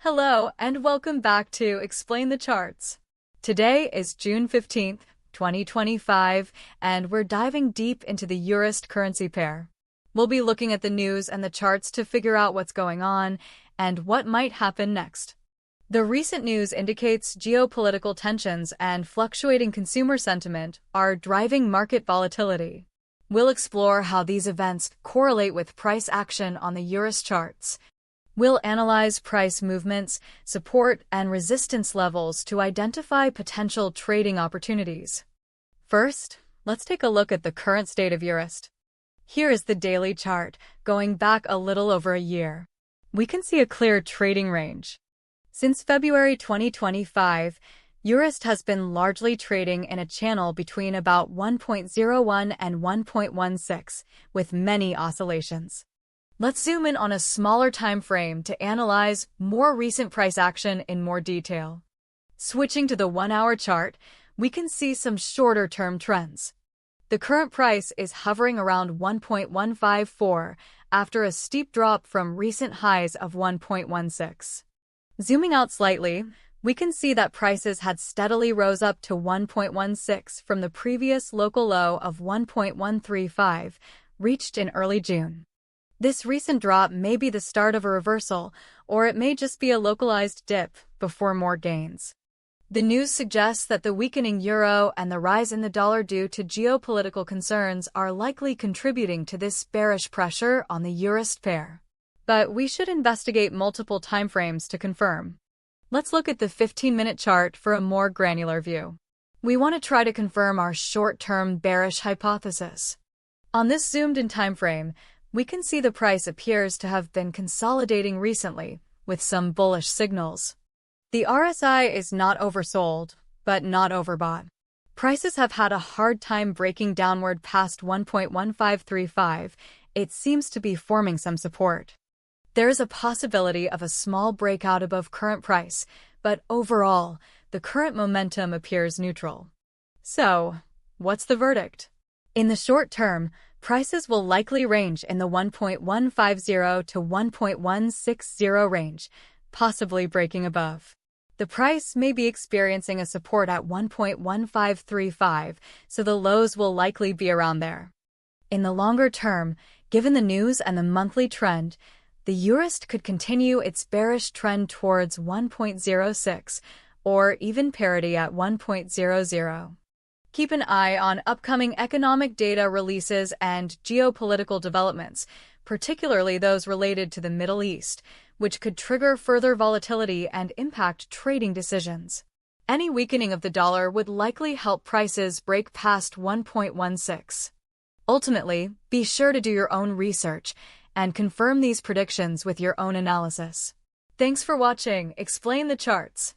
Hello and welcome back to Explain the Charts. Today is June 15th, 2025, and we're diving deep into the EURUSD currency pair. We'll be looking at the news and the charts to figure out what's going on and what might happen next. The recent news indicates geopolitical tensions and fluctuating consumer sentiment are driving market volatility. We'll explore how these events correlate with price action on the EURUSD charts. We'll analyze price movements, support, and resistance levels to identify potential trading opportunities. First, let's take a look at the current state of EURUSD. Here is the daily chart, going back a little over a year. We can see a clear trading range. Since February 2025, EURUSD has been largely trading in a channel between about 1.01 and 1.16, with many oscillations. Let's zoom in on a smaller time frame to analyze more recent price action in more detail. Switching to the 1-hour chart, we can see some shorter-term trends. The current price is hovering around 1.154 after a steep drop from recent highs of 1.16. Zooming out slightly, we can see that prices had steadily rose up to 1.16 from the previous local low of 1.135, reached in early June. This recent drop may be the start of a reversal, or it may just be a localized dip before more gains. The news suggests that the weakening euro and the rise in the dollar due to geopolitical concerns are likely contributing to this bearish pressure on the EURUSD pair. But we should investigate multiple timeframes to confirm. Let's look at the 15-minute chart for a more granular view. We want to try to confirm our short-term bearish hypothesis. On this zoomed-in timeframe, we can see the price appears to have been consolidating recently, with some bullish signals. The RSI is not oversold, but not overbought. Prices have had a hard time breaking downward past 1.1535. It seems to be forming some support. There is a possibility of a small breakout above current price, but overall, the current momentum appears neutral. So, what's the verdict? In the short term, prices will likely range in the 1.150 to 1.160 range, possibly breaking above. The price may be experiencing a support at 1.1535, so the lows will likely be around there. In the longer term, given the news and the monthly trend, the EURUSD could continue its bearish trend towards 1.06, or even parity at 1.00. Keep an eye on upcoming economic data releases and geopolitical developments, particularly those related to the Middle East, which could trigger further volatility and impact trading decisions. Any weakening of the dollar would likely help prices break past 1.16. Ultimately, be sure to do your own research and confirm these predictions with your own analysis. Thanks for watching Explain the Charts.